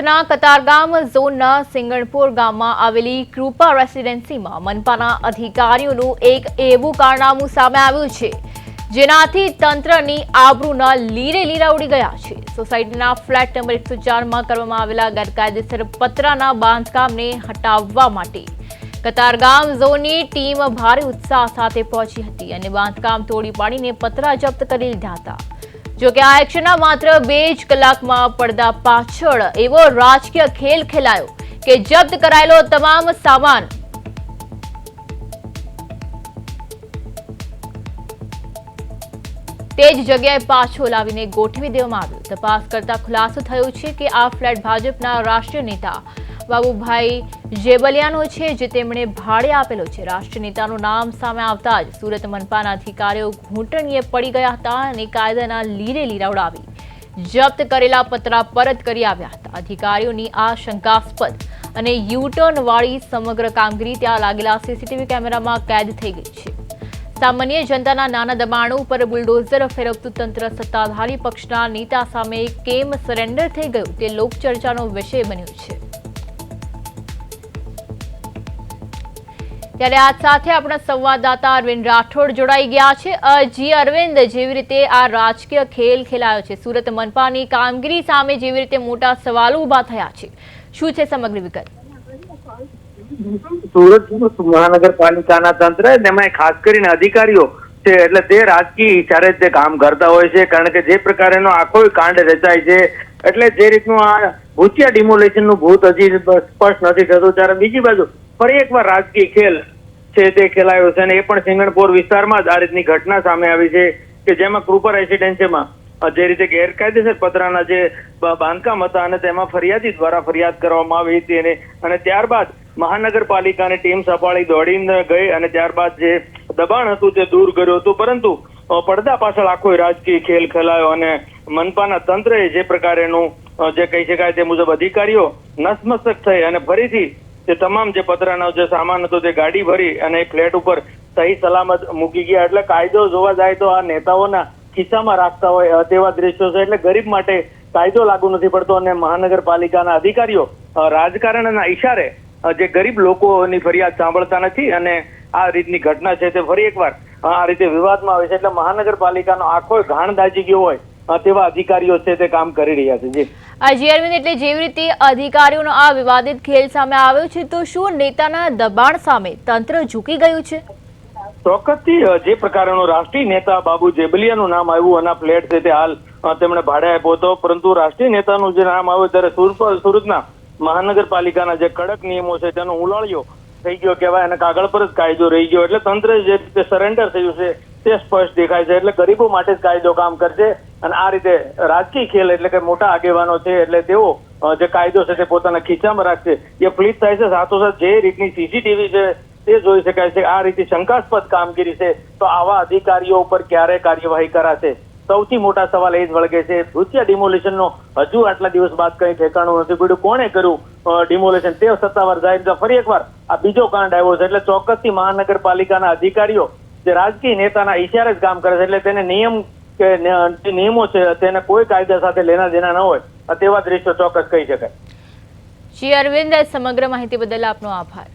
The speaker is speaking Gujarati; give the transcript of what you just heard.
શહેરના કતારગામ ઝોનના સિંગણપુર ગામમાં આવેલી કૃપા રેસિડેન્સીમાં મનપાના અધિકારીઓનું એક એવું કારનામું સામે આવ્યું છે જેનાથી તંત્રની આબરૂના લીરે લીરા ઉડી ગયા છે। સોસાયટીના ફ્લેટ નંબર 104માં કરવામાં આવેલા ગેરકાયદેસર પતરાના બાંધકામને હટાવવા માટે કતારગામ ઝોનની ટીમ ભારે ઉત્સાહ સાથે પહોંચી હતી અને બાંધકામ તોડી પાડીને પતરા જપ્ત કરી લીધા હતા। જો કે આ એક્શનના માત્ર 2 જ કલાકમાં પડદા પાછળ એવો રાજકીય ખેલ ખેલાયો કે જપ્ત કરાયેલો તમામ સામાન તે જ જગ્યાએ પાછો લાવીને ગોઠવી દેવામાં આવ્યો। તપાસ કરતા ખુલાસો થયો છે કે આ ફ્લેટ ભાજપના રાષ્ટ્રીય નેતા બાબુભાઈ જેબલિયાનો છે, જે તેમણે ભાડે આપેલો છે। રાષ્ટ્રીય નેતાનું નામ સામે આવતા જ સુરત મનપાના અધિકારીઓ ઘૂંટણીએ પડી ગયા હતા અને કાયદાના લીરે લીરા ઉડાવી જપ્ત કરેલા પતરા પરત કરી આવ્યા હતા। અધિકારીઓની આ શંકાસ્પદ અને યુટર્ન વાળી સમગ્ર કામગીરી ત્યાં લાગેલા સીસીટીવી કેમેરામાં કેદ થઈ ગઈ છે। સામાન્ય જનતાના નાના દબાણો ઉપર બુલડોઝર ફેરવતું તંત્ર સત્તાધારી પક્ષના નેતા સામે કેમ સરેન્ડર થઈ ગયું તે લોકચર્ચાનો વિષય બન્યો છે। ત્યારે આજ સાથે આપણા સંવાદદાતા અરવિંદ રાઠોડ જોડાઈ ગયા છે। જી અરવિંદ, જેવી રીતે આ રાજકીય ખેલ ખેલાયો છે, સુરત મનપાની કામગીરી સામે જેવી રીતે મોટા સવાલો ઉભા થયા છે, શું છે સમગ્ર વિગત? સુરત મહાનગરપાલિકાના તંત્ર તેમાં ખાસ કરીને અધિકારીઓ છે એટલે તે રાજકીય ઈશારે તે કામ કરતા હોય છે, કારણ કે જે પ્રકારનો આખો કાંડ રચાય છે એટલે જે રીતનું આ ભૂતિયા ડિમોલેશનનું ભૂત હજી સ્પષ્ટ નથી થતું, ત્યારે બીજી બાજુ ફરી એકવાર રાજકીય ખેલ છે તે ખેલાયો છે અને એ પણ સિંગણપોર વિસ્તારમાં જ આ રીતની ઘટના સામે આવી છે કે જેમાં કૃપા રેસિડેન્સીમાં જે રીતે ગેરકાયદેસર પતરાના જે બાંધકામ હતા અને તેમાં ફરિયાદી દ્વારા ફરિયાદ કરવામાં આવી હતી અને ત્યારબાદ મહાનગરપાલિકાની ટીમ સફાળી દોડીને ગઈ અને ત્યારબાદ જે દબાણ હતું તે દૂર કર્યું હતું, પરંતુ પડદા પાછળ આખો રાજકીય ખેલ ખેલાયો અને મનપાના તંત્રએ જે પ્રકારેનું જે કહી શકાય તે મુજબ અધિકારીઓ નસમસ્તક થઈ અને ફરીથી તે તમામ જે પતરાનો જે સામાન હતો તે ગાડી ભરી અને ફ્લેટ ઉપર સહી સલામત મૂકી ગયા। એટલે કાયદો જોવા જાય તો આ નેતાઓના ખિસ્સામાં રાખતા હોય તેવા દ્રશ્યો છે, એટલે ગરીબ માટે કાયદો લાગુ નથી પડતો અને મહાનગરપાલિકાના અધિકારીઓ રાજકારણના ઈશારે જે ગરીબ લોકોની ફરિયાદ સાંભળતા નથી અને આ રીતની ઘટના છે તે ફરી એકવાર આ રીતે વિવાદમાં આવે છે। એટલે મહાનગરપાલિકાનો આખો ઘાણ દાજી ગયો હોય તેવા અધિકારીઓ છે તે કામ કરી રહ્યા છે। જી અરવિંદ, એટલે જેવી રીતે અધિકારીઓનો આ વિવાદિત ખેલ સામે આવ્યો છે, તો શું નેતાના દબાણ સામે તંત્ર ઝૂકી ગયું છે? ચોક્કસથી જે પ્રકારનો રાષ્ટ્રીય નેતા બાબુ જેબલિયાનું નામ આવ્યું અને ફ્લેટ છે તે હાલ તેમણે ભાડે આપ્યો હતો, પરંતુ રાષ્ટ્રીય નેતાનું જે નામ આવ્યું ત્યારે સુરતના મહાનગરપાલિકાના જે કડક નિયમો છે તેનો ઉલાળ્યો થઈ ગયો કહેવાય અને કાગળ પર જ કાયદો રહી ગયો, એટલે તંત્ર જે રીતે સરેન્ડર થયું છે તે સ્પષ્ટ દેખાય છે। એટલે ગરીબો માટે જ કાયદો કામ કરશે અને આ રીતે રાજકીય ખેલ એટલે કે મોટા આગેવાનો છે એટલે તેઓ જે કાયદો છે તે પોતાના ખીચામાં રાખશે એ ફ્લિપ થાય છે। સાથોસાથ જે રીતની સીસીટીવી છે તે જોઈ શકાય છે, આ રીતે શંકાસ્પદ કામગીરી છે તો આવા અધિકારીઓ ઉપર ક્યારે કાર્યવાહી કરાશે? સૌથી મોટા સવાલ એ જ વળગે છે। ભૂતિયા ડિમોલેશનનો હજુ આટલા દિવસ બાદ કઈ ઠેકાણું નથી પડ્યું, કોણે કર્યું ડિમોલેશન તે સત્તાવાર જાહેર ફરી એકવાર આ બીજો કાંડ આવ્યો છે। એટલે ચોક્કસથી મહાનગરપાલિકાના અધિકારીઓ જે રાજકીય નેતાના ઈશારે જ કામ કરે છે, એટલે તેને નિયમ કે નિયમો છે તેને કોઈ કાયદા સાથે લેના દેના ન હોય તેવા દ્રશ્યો ચોક્કસ કહી શકાય। જી અરવિંદ, સમગ્ર માહિતી બદલ આપનો આભાર।